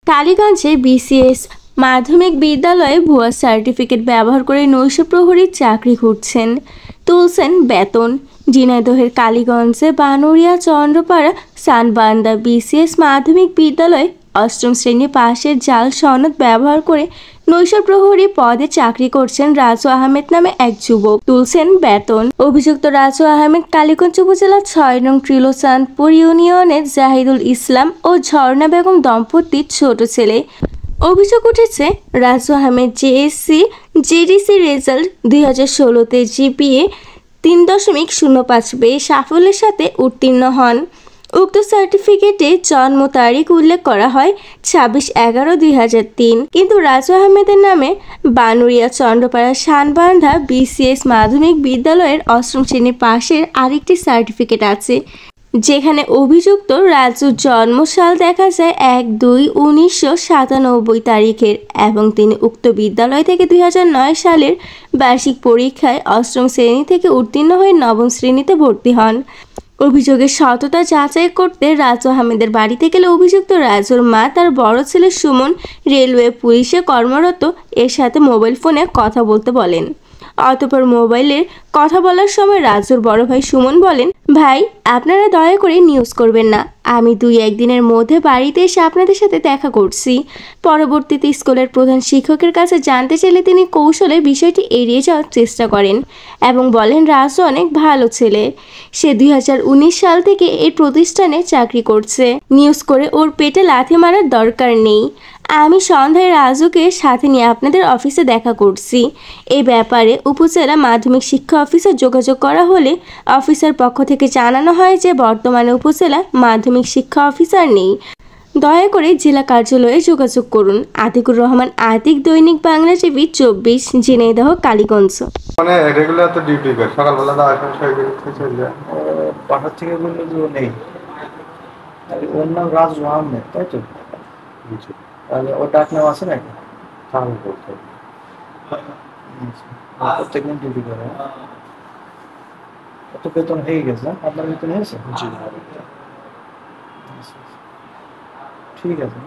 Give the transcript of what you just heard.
টালিগঞ্জে BCS মাধ্যমিক বিদ্যালয়ে ভুয়া সার্টিফিকেট ব্যবহার করে নৈশ প্রহরীর চাকরি খুঁজছেন, তুলছেন বেতন। ঝিনাইদহের কালীগঞ্জে বানুরিয়া চন্দ্রপাড়া সানবান্দা বিসিএস মাধ্যমিক বিদ্যালয়ে অষ্টম শ্রেণী পাশের জাল সনদ ব্যবহার করে নৈশ প্রহরী পদে চাকরি করছেন রাজু আহমেদ নামে এক যুবক, তুলছেন বেতন। অভিযুক্ত রাজু আহমেদ কালীগঞ্জ উপজেলা ৬ নং ত্রিলোচাঁদপুর ইউনিয়নের জাহিদুল ইসলাম ও ঝর্ণা বেগম দম্পতির ছোট ছেলে। অভিযোগ উঠেছে, Raju Ahmed JSC JDC result 2016-তে জিপিএ 3.05 পেয়ে সাফল্যের সাথে উত্তীর্ণ হন। উক্ত সার্টিফিকেটে জন্ম তারিখ উল্লেখ করা হয় 26/11/2003, কিন্তু রাজু আহমেদের নামে বানুরিয়া চন্দ্রপাড়া শানবান্ধা বিসিএস মাধ্যমিক বিদ্যালয়ের অষ্টম শ্রেণী পাশের আরেকটি সার্টিফিকেট আছে, যেখানে অভিযুক্ত রাজুর জন্মসাল দেখা যায় 1/2/1997 তারিখের এবং তিনি উক্ত বিদ্যালয় থেকে 2009 সালের বার্ষিক পরীক্ষায় অষ্টম শ্রেণী থেকে উত্তীর্ণ হয়ে নবম শ্রেণীতে ভর্তি হন। অভিযোগের সততা যাচাই করতে রাজু আহমেদের বাড়িতে গেলে অভিযুক্ত রাজুর মা তার বড় ছেলে সুমন রেলওয়ে পুলিশে কর্মরত এর সাথে মোবাইল ফোনে কথা বলতে বলেন। অতঃপর মোবাইলের কথা বলার সময় রাজুর বড় ভাই সুমন বলেন, ভাই আপনারা দয়া করে নিউজ করবেন না, আমি 2-1 দিনের মধ্যে বাড়িতে এসে আপনাদের সাথে দেখা করছি। পরবর্তীতে স্কুলের প্রধান শিক্ষকের কাছে জানতে চাইলে তিনি কৌশলে বিষয়টি এড়িয়ে যাওয়ার চেষ্টা করেন এবং বলেন রাজু অনেক ভালো ছেলে, সে 2019 সাল থেকে এই প্রতিষ্ঠানে চাকরি করছে, নিউজ করে ওর পেটে লাথি মারার দরকার নেই। আমি সন্ধ্যায় রাজুকে সাথে নিয়ে আপনাদের অফিসে দেখা করছি। এই ব্যাপারে উপজেলা মাধ্যমিক শিক্ষা অফিসে যোগাযোগ করা হলে অফিসের পক্ষ থেকে জানানো হয় যে বর্তমানে উপজেলা মাধ্যমিক শিক্ষা অফিসার নেই, দয়া করে জেলা কার্যালয়ে যোগাযোগ করুন। আতিকুর রহমান আতিক, দৈনিক বাংলা টিভি 24, ঝিনাইদহ, কালীগঞ্জ। মানে রেগুলার তো ডিউটি করে, সকালবেলা তো আসা চলে যায়, বাসা থেকে বললো যে ও নেই, ওর নাম রাজু আহমেদ, তাই তো? তাহলে ওর ডাক নাম আছে নাকি? প্রত্যেকদিন ডিউটি করে, কত বেতন হয়ে গেছে? আপনার বেতন হয়েছে? ঠিক আছে।